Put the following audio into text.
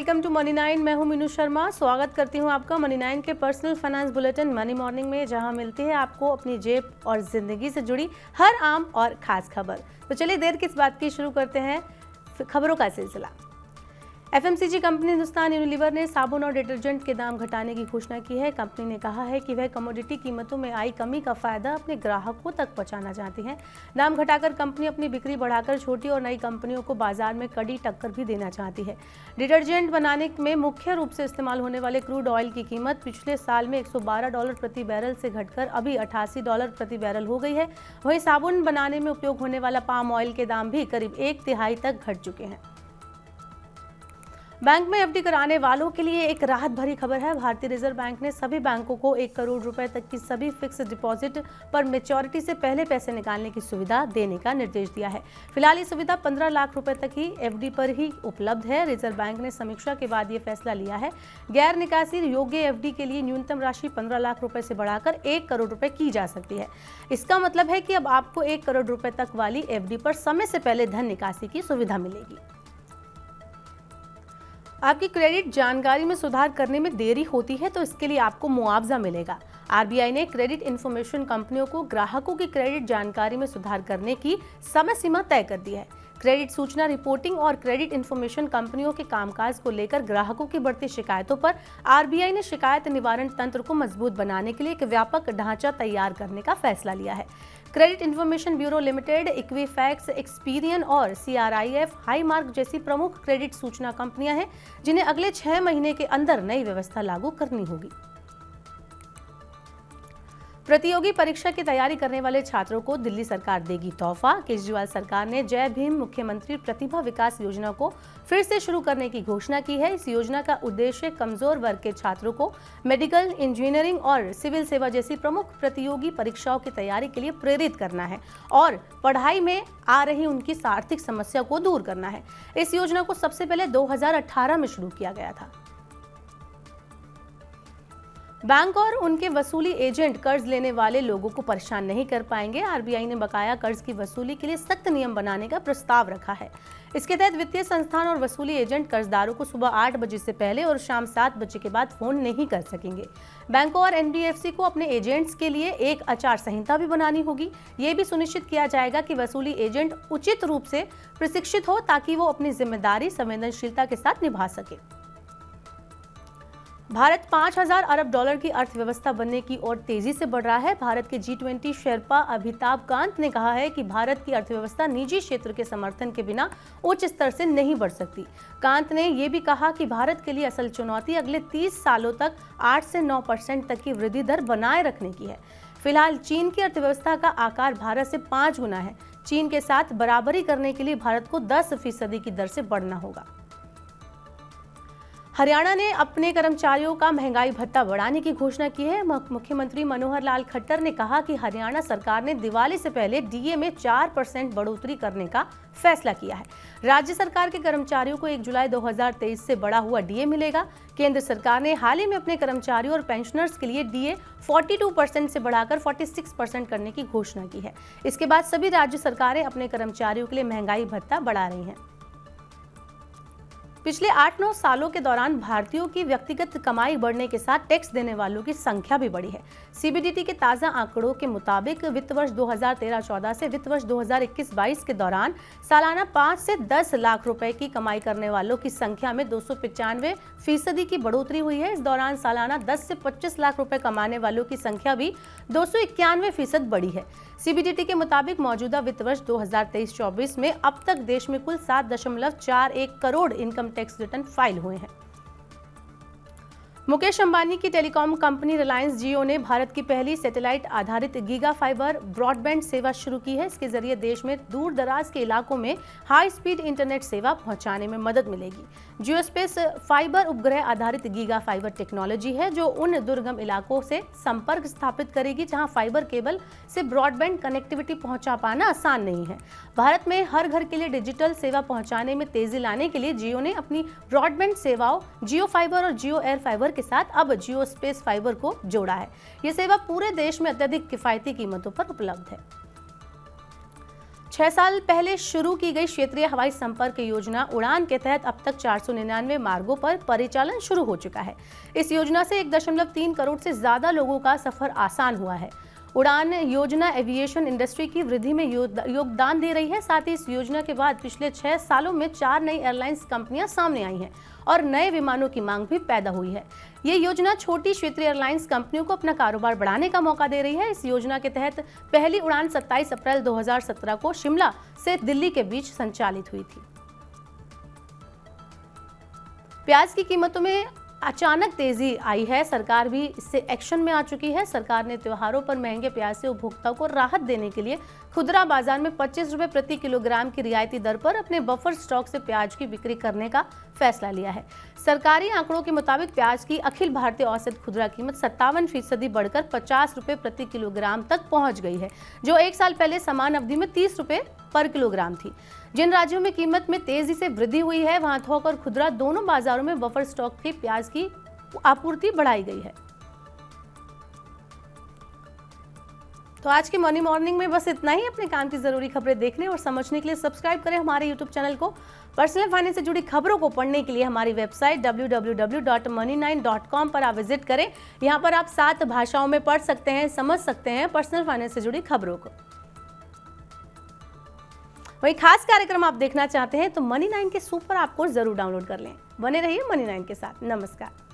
Welcome to money 9। मैं हूं मीनू शर्मा। स्वागत करती हूं आपका मनी 9 के personal finance bulletin money morning में, जहां मिलती है आपको अपनी जेब और जिंदगी से जुड़ी हर आम और खास खबर। तो चलिए देर किस बात की, शुरू करते हैं खबरों का सिलसिला। एफएमसीजी कंपनी हिंदुस्तान यूनिलीवर ने साबुन और डिटर्जेंट के दाम घटाने की घोषणा की है। कंपनी ने कहा है कि वह कमोडिटी कीमतों में आई कमी का फायदा अपने ग्राहकों तक पहुंचाना चाहती है। दाम घटाकर कंपनी अपनी बिक्री बढ़ाकर छोटी और नई कंपनियों को बाजार में कड़ी टक्कर भी देना चाहती है। डिटर्जेंट बनाने में मुख्य रूप से इस्तेमाल होने वाले क्रूड ऑयल की कीमत पिछले साल में $112 प्रति बैरल से घटकर अभी $88 प्रति बैरल हो गई है। वहीं साबुन बनाने में उपयोग होने वाला पाम ऑयल के दाम भी करीब 1/3 तक घट चुके हैं। बैंक में एफडी कराने वालों के लिए एक राहत भरी खबर है। भारतीय रिजर्व बैंक ने सभी बैंकों को 1 करोड़ रुपए तक की सभी फिक्स डिपॉजिट पर मैच्योरिटी से पहले पैसे निकालने की सुविधा देने का निर्देश दिया है। फिलहाल ये सुविधा 15 लाख रुपए तक ही एफडी पर ही उपलब्ध है। रिजर्व बैंक ने समीक्षा के बाद ये फैसला लिया है। गैर निकासी योग्य एफडी के लिए न्यूनतम राशि 15 लाख रुपए से बढ़ाकर 1 करोड़ रुपए की जा सकती है। इसका मतलब है कि अब आपको 1 करोड़ रुपए तक वाली एफडी पर समय से पहले धन निकासी की सुविधा मिलेगी। आपकी क्रेडिट जानकारी में सुधार करने में देरी होती है तो इसके लिए आपको मुआवजा मिलेगा। आरबीआई ने क्रेडिट इंफॉर्मेशन कंपनियों को ग्राहकों की क्रेडिट जानकारी में सुधार करने की समय सीमा तय कर दी है। क्रेडिट सूचना रिपोर्टिंग और क्रेडिट इंफॉर्मेशन कंपनियों के कामकाज को लेकर ग्राहकों की बढ़ती शिकायतों पर आरबीआई ने शिकायत निवारण तंत्र को मजबूत बनाने के लिए एक व्यापक ढांचा तैयार करने का फैसला लिया है। Credit information bureau limited, Equifax, Experian और सीआरआईएफ हाईमार्क जैसी प्रमुख क्रेडिट सूचना कंपनियां हैं जिन्हें अगले 6 महीने के अंदर नई व्यवस्था लागू करनी होगी। प्रतियोगी परीक्षा की तैयारी करने वाले छात्रों को दिल्ली सरकार देगी तोहफा। केजरीवाल सरकार ने जय भीम मुख्यमंत्री प्रतिभा विकास योजना को फिर से शुरू करने की घोषणा की है। इस योजना का उद्देश्य कमजोर वर्ग के छात्रों को मेडिकल, इंजीनियरिंग और सिविल सेवा जैसी प्रमुख प्रतियोगी परीक्षाओं की तैयारी के लिए प्रेरित करना है और पढ़ाई में आ रही उनकी आर्थिक समस्या को दूर करना है। इस योजना को सबसे पहले 2018 में शुरू किया गया था। बैंक और उनके वसूली एजेंट कर्ज लेने वाले लोगों को परेशान नहीं कर पाएंगे। आरबीआई ने बकाया कर्ज की वसूली के लिए सख्त नियम बनाने का प्रस्ताव रखा है। इसके तहत वित्तीय संस्थान और वसूली एजेंट कर्जदारों को सुबह 8 बजे से पहले और शाम 7 बजे के बाद फोन नहीं कर सकेंगे। बैंकों और एनबीएफसी को अपने एजेंट्स के लिए एक आचार संहिता भी बनानी होगी। ये भी सुनिश्चित किया जाएगा कि वसूली एजेंट उचित रूप से प्रशिक्षित हो ताकि वो अपनी जिम्मेदारी संवेदनशीलता के साथ निभा सके। भारत 5,000 अरब डॉलर की अर्थव्यवस्था बनने की ओर तेजी से बढ़ रहा है। भारत के G20 शेरपा अमिताभ कांत ने कहा है कि भारत की अर्थव्यवस्था निजी क्षेत्र के समर्थन के बिना उच्च स्तर से नहीं बढ़ सकती। कांत ने यह भी कहा कि भारत के लिए असल चुनौती अगले 30 सालों तक 8 से 9% तक की वृद्धि दर बनाए रखने की है। फिलहाल चीन की अर्थव्यवस्था का आकार भारत से 5 गुना है। चीन के साथ बराबरी करने के लिए भारत को 10% की दर से बढ़ना होगा। हरियाणा ने अपने कर्मचारियों का महंगाई भत्ता बढ़ाने की घोषणा की है। मुख्यमंत्री मनोहर लाल खट्टर ने कहा कि हरियाणा सरकार ने दिवाली से पहले डीए में 4% बढ़ोतरी करने का फैसला किया है। राज्य सरकार के कर्मचारियों को 1 जुलाई 2023 से बढ़ा हुआ डीए मिलेगा। केंद्र सरकार ने हाल ही में अपने कर्मचारियों और पेंशनर्स के लिए डीए 42% से बढ़ाकर 46% करने की घोषणा की है। इसके बाद सभी राज्य सरकारें अपने कर्मचारियों के लिए महंगाई भत्ता बढ़ा रही हैं। पिछले 8-9 सालों के दौरान भारतीयों की व्यक्तिगत कमाई बढ़ने के साथ टैक्स देने वालों की संख्या भी बढ़ी है। सीबीडीटी के ताज़ा आंकड़ों के मुताबिक वित्त वर्ष 2013-14 से वित्त वर्ष 2021-22 के दौरान सालाना 5 से 10 लाख रुपए की कमाई करने वालों की संख्या में 295% की बढ़ोतरी हुई है। इस दौरान सालाना 10 से 25 लाख रुपए कमाने वालों की संख्या भी 291% बढ़ी है। सीबीडीटी के मुताबिक मौजूदा वित्त वर्ष 2023-24 में अब तक देश में कुल 7.41 crore income tax return file हुए हैं। मुकेश अंबानी की टेलीकॉम कंपनी रिलायंस जियो ने भारत की पहली सैटेलाइट आधारित गीगा फाइबर ब्रॉडबैंड सेवा शुरू की है। इसके जरिए देश में दूर दराज के इलाकों में हाई स्पीड इंटरनेट सेवा पहुंचाने में मदद मिलेगी। जियो स्पेस फाइबर उपग्रह आधारित गीगा फाइबर टेक्नोलॉजी है जो उन दुर्गम इलाकों से संपर्क स्थापित करेगी जहां फाइबर केबल से ब्रॉडबैंड कनेक्टिविटी पहुंचा पाना आसान नहीं है। भारत में हर घर के लिए डिजिटल सेवा पहुंचाने में तेजी लाने के लिए जियो ने अपनी ब्रॉडबैंड सेवाओं जियो फाइबर और जियो एयर फाइबर के साथ अब जियो स्पेस फाइबर को जोड़ा है। यह सेवा पूरे देश में अत्यधिक किफायती कीमतों पर उपलब्ध है। 6 साल पहले शुरू की गई क्षेत्रीय हवाई संपर्क योजना उड़ान के तहत अब तक 499 मार्गों पर परिचालन शुरू हो चुका है। इस योजना से 1.3 करोड़ से ज्यादा लोगों का सफर आसान हुआ है। उड़ान योजना एविएशन इंडस्ट्री की वृद्धि में योगदान दे रही है। साथ ही इस योजना के बाद पिछले 6 सालों में 4 नई एयरलाइंस कंपनियां सामने आई हैं और नए विमानों की मांग भी पैदा हुई है। ये योजना छोटी क्षेत्रीय एयरलाइंस कंपनियों को अपना कारोबार बढ़ाने का मौका दे रही है। इस योजना के तहत पहली उड़ान 27 अप्रैल 2017 को शिमला से दिल्ली के बीच संचालित हुई थी। प्याज की कीमतों में अचानक तेजी आई है। सरकार भी इससे एक्शन में आ चुकी है। सरकार ने त्योहारों पर महंगे प्याज से उपभोक्ताओं को राहत देने के लिए खुदरा बाजार में 25 रुपए प्रति किलोग्राम की रियायती दर पर अपने बफर स्टॉक से प्याज की बिक्री करने का फैसला लिया है। सरकारी आंकड़ों के मुताबिक प्याज की अखिल भारतीय औसत खुदरा कीमत 57% बढ़कर 50 रुपए प्रति किलोग्राम तक पहुंच गई है, जो 1 साल पहले समान अवधि में 30 रुपए पर किलोग्राम थी। जिन राज्यों में कीमत में तेजी से वृद्धि हुई है, वहां थोक और खुदरा दोनों बाजारों में बफर स्टॉक की प्याज की आपूर्ति बढ़ाई गई है। तो आज की मॉर्निंग में बस इतना ही। अपने काम की जरूरी खबरें देखने और समझने के लिए सब्सक्राइब करें हमारे यूट्यूब चैनल को। पर्सनल फाइनेंस से जुड़ी खबरों को पढ़ने के लिए हमारी वेबसाइट www.money9.com पर आप विजिट करें। यहाँ पर आप 7 भाषाओं में पढ़ सकते हैं, समझ सकते हैं पर्सनल फाइनेंस से जुड़ी खबरों को। वही खास कार्यक्रम आप देखना चाहते हैं तो मनी 9 के सुपर ऐप को जरूर डाउनलोड कर लें। बने रहिए मनी 9 के साथ। नमस्कार।